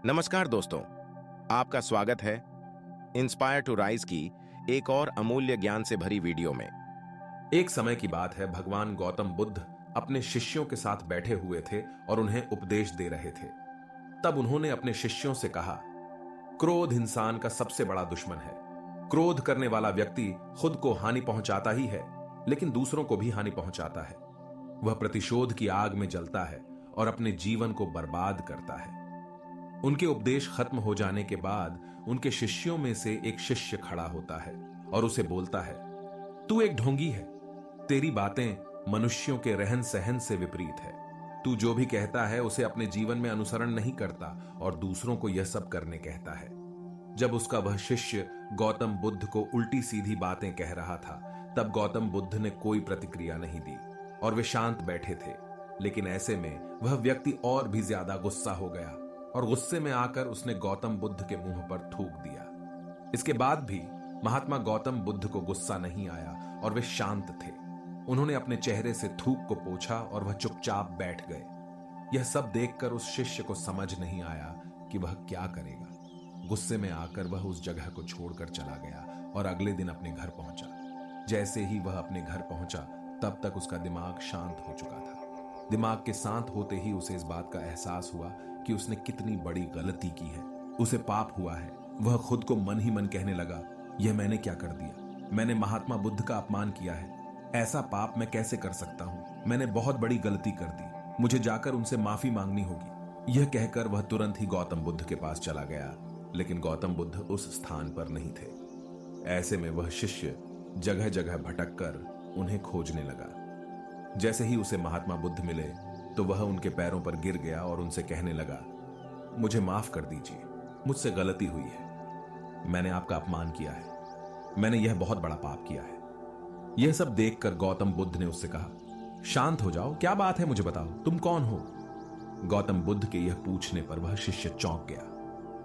नमस्कार दोस्तों, आपका स्वागत है इंस्पायर टू राइज की एक और अमूल्य ज्ञान से भरी वीडियो में। एक समय की बात है, भगवान गौतम बुद्ध अपने शिष्यों के साथ बैठे हुए थे और उन्हें उपदेश दे रहे थे। तब उन्होंने अपने शिष्यों से कहा, क्रोध इंसान का सबसे बड़ा दुश्मन है। क्रोध करने वाला व्यक्ति खुद को हानि पहुंचाता ही है, लेकिन दूसरों को भी हानि पहुंचाता है। वह प्रतिशोध की आग में जलता है और अपने जीवन को बर्बाद करता है। उनके उपदेश खत्म हो जाने के बाद उनके शिष्यों में से एक शिष्य खड़ा होता है और उसे बोलता है, तू एक ढोंगी है। तेरी बातें मनुष्यों के रहन सहन से विपरीत है। तू जो भी कहता है उसे अपने जीवन में अनुसरण नहीं करता और दूसरों को यह सब करने कहता है। जब उसका वह शिष्य गौतम बुद्ध को उल्टी सीधी बातें कह रहा था, तब गौतम बुद्ध ने कोई प्रतिक्रिया नहीं दी और वे शांत बैठे थे। लेकिन ऐसे में वह व्यक्ति और भी ज्यादा गुस्सा हो गया और गुस्से में आकर उसने गौतम बुद्ध के मुंह पर थूक दिया। इसके बाद भी महात्मा गौतम बुद्ध को गुस्सा नहीं आया और वे शांत थे। उन्होंने अपने चेहरे से थूक को पोंछा और वह चुपचाप बैठ गए। यह सब देखकर उस शिष्य को समझ नहीं आया कि वह क्या करेगा। गुस्से में आकर वह उस जगह को छोड़कर चला गया और अगले दिन अपने घर पहुंचा। जैसे ही वह अपने घर पहुंचा, तब तक उसका दिमाग शांत हो चुका था। दिमाग के शांत होते ही उसे इस बात का एहसास हुआ कि उसने कितनी बड़ी गलती की है। उसे पाप हुआ है। वह खुद को मन ही मन कहने लगा, यह मैंने क्या कर दिया? मैंने महात्मा बुद्ध का अपमान किया है। ऐसा पाप मैं कैसे कर सकता हूं? मैंने बहुत बड़ी गलती कर दी। मुझे जाकर उनसे माफी मांगनी होगी। यह कहकर वह तुरंत ही गौतम बुद्ध के पास चला गया, लेकिन गौतम बुद्ध उस स्थान पर नहीं थे। ऐसे में वह शिष्य जगह जगह भटक कर उन्हें खोजने लगा। जैसे ही उसे महात्मा बुद्ध मिले तो वह उनके पैरों पर गिर गया और उनसे कहने लगा, मुझे माफ कर दीजिए, मुझसे गलती हुई है। मैंने आपका अपमान किया है। मैंने यह बहुत बड़ा पाप किया है। यह सब देखकर गौतम बुद्ध ने उससे कहा, शांत हो जाओ, क्या बात है, मुझे बताओ, तुम कौन हो? गौतम बुद्ध के यह पूछने पर वह शिष्य चौंक गया।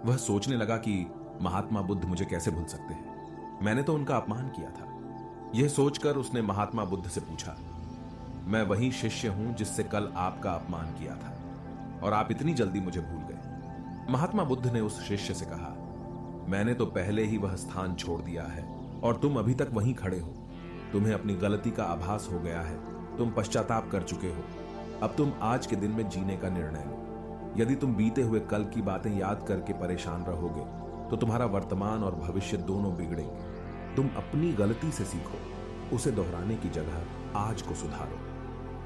वह सोचने लगा कि महात्मा बुद्ध मुझे कैसे भूल सकते हैं? मैंने तो उनका अपमान किया था। यह सोचकर उसने महात्मा बुद्ध से पूछा, मैं वही शिष्य हूं जिससे कल आपका अपमान किया था और आप इतनी जल्दी मुझे भूल गए। महात्मा बुद्ध ने उस शिष्य से कहा, मैंने तो पहले ही वह स्थान छोड़ दिया है और तुम अभी तक वहीं खड़े हो। तुम्हें अपनी गलती का आभास हो गया है। तुम पश्चाताप कर चुके हो। अब तुम आज के दिन में जीने का निर्णय लो। यदि तुम बीते हुए कल की बातें याद करके परेशान रहोगे तो तुम्हारा वर्तमान और भविष्य दोनों बिगड़ेंगे। तुम अपनी गलती से सीखो, उसे दोहराने की जगह आज को सुधारो।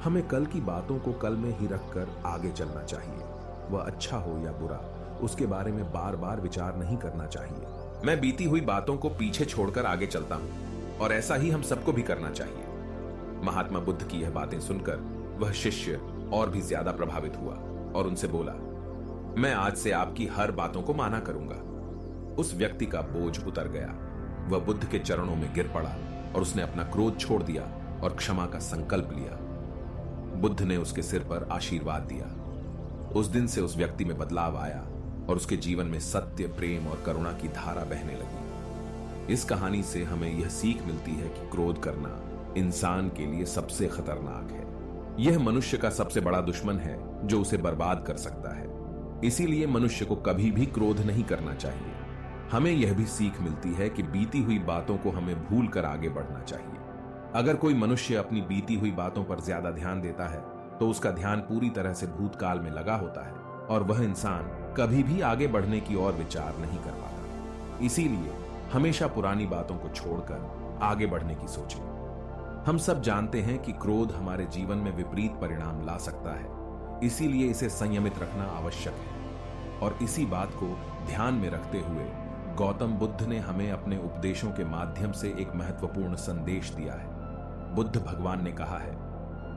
हमें कल की बातों को कल में ही रखकर आगे चलना चाहिए। वह अच्छा हो या बुरा, उसके बारे में बार बार विचार नहीं करना चाहिए। मैं बीती हुई बातों को पीछे छोड़कर आगे चलता हूं और ऐसा ही हम सबको भी करना चाहिए। महात्मा बुद्ध की यह बातें सुनकर वह शिष्य और भी ज्यादा प्रभावित हुआ और उनसे बोला, मैं आज से आपकी हर बातों को माना करूंगा। उस व्यक्ति का बोझ उतर गया। वह बुद्ध के चरणों में गिर पड़ा और उसने अपना क्रोध छोड़ दिया और क्षमा का संकल्प लिया। बुद्ध ने उसके सिर पर आशीर्वाद दिया। उस दिन से उस व्यक्ति में बदलाव आया और उसके जीवन में सत्य, प्रेम और करुणा की धारा बहने लगी। इस कहानी से हमें यह सीख मिलती है कि क्रोध करना इंसान के लिए सबसे खतरनाक है। यह मनुष्य का सबसे बड़ा दुश्मन है जो उसे बर्बाद कर सकता है। इसीलिए मनुष्य को कभी भी क्रोध नहीं करना चाहिए। हमें यह भी सीख मिलती है कि बीती हुई बातों को हमें भूल कर आगे बढ़ना चाहिए। अगर कोई मनुष्य अपनी बीती हुई बातों पर ज्यादा ध्यान देता है तो उसका ध्यान पूरी तरह से भूतकाल में लगा होता है और वह इंसान कभी भी आगे बढ़ने की ओर विचार नहीं कर पाता। इसीलिए हमेशा पुरानी बातों को छोड़कर आगे बढ़ने की सोचें। हम सब जानते हैं कि क्रोध हमारे जीवन में विपरीत परिणाम ला सकता है, इसीलिए इसे संयमित रखना आवश्यक है। और इसी बात को ध्यान में रखते हुए गौतम बुद्ध ने हमें अपने उपदेशों के माध्यम से एक महत्वपूर्ण संदेश दिया है। बुद्ध भगवान ने कहा है,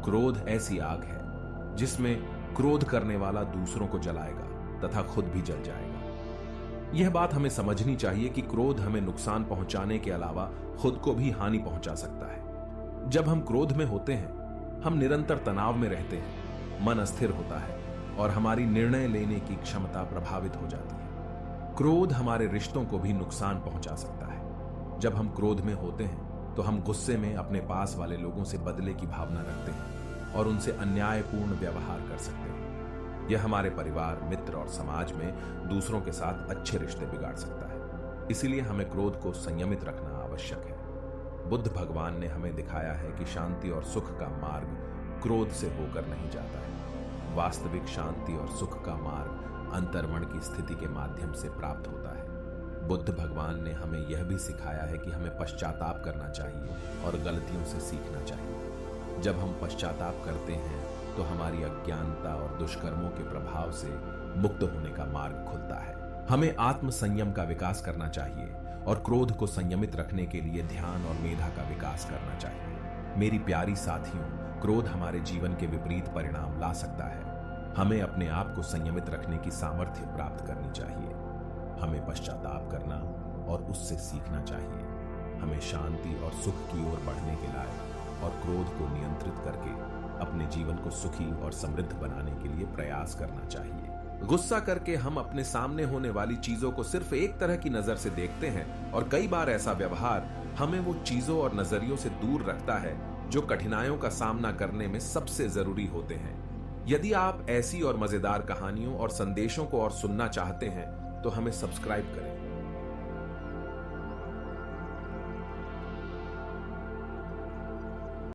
क्रोध ऐसी आग है जिसमें क्रोध करने वाला दूसरों को जलाएगा तथा खुद भी जल जाएगा। यह बात हमें समझनी चाहिए कि क्रोध हमें नुकसान पहुंचाने के अलावा खुद को भी हानि पहुंचा सकता है। जब हम क्रोध में होते हैं, हम निरंतर तनाव में रहते हैं, मन अस्थिर होता है और हमारी निर्णय लेने की क्षमता प्रभावित हो जाती है। क्रोध हमारे रिश्तों को भी नुकसान पहुंचा सकता है। जब हम क्रोध में होते हैं तो हम गुस्से में अपने पास वाले लोगों से बदले की भावना रखते हैं और उनसे अन्यायपूर्ण व्यवहार कर सकते हैं। यह हमारे परिवार, मित्र और समाज में दूसरों के साथ अच्छे रिश्ते बिगाड़ सकता है। इसीलिए हमें क्रोध को संयमित रखना आवश्यक है। बुद्ध भगवान ने हमें दिखाया है कि शांति और सुख का मार्ग क्रोध से होकर नहीं जाता है। वास्तविक शांति और सुख का मार्ग अंतर्मन की स्थिति के माध्यम से प्राप्त होता है। बुद्ध भगवान ने हमें यह भी सिखाया है कि हमें पश्चाताप करना चाहिए और गलतियों से सीखना चाहिए। जब हम पश्चाताप करते हैं तो हमारी अज्ञानता और दुष्कर्मों के प्रभाव से मुक्त होने का मार्ग खुलता है। हमें आत्म संयम का विकास करना चाहिए और क्रोध को संयमित रखने के लिए ध्यान और मेधा का विकास करना चाहिए। मेरी प्यारी साथियों, क्रोध हमारे जीवन के विपरीत परिणाम ला सकता है। हमें अपने आप को संयमित रखने की सामर्थ्य प्राप्त करनी चाहिए। हमें पश्चाताप करना और उससे सीखना चाहिए। हमें शांति और सुख की ओर बढ़ने के लायक और क्रोध को नियंत्रित करके अपने जीवन को सुखी और समृद्ध बनाने के लिए प्रयास करना चाहिए। गुस्सा करके हम अपने सामने होने वाली चीजों को सिर्फ एक तरह की नजर से देखते हैं और कई बार ऐसा व्यवहार हमें वो चीजों और नजरियों से दूर रखता है जो कठिनाइयों का सामना करने में सबसे जरूरी होते हैं। यदि आप ऐसी और मजेदार कहानियों और संदेशों को और सुनना चाहते हैं तो हमें सब्सक्राइब करें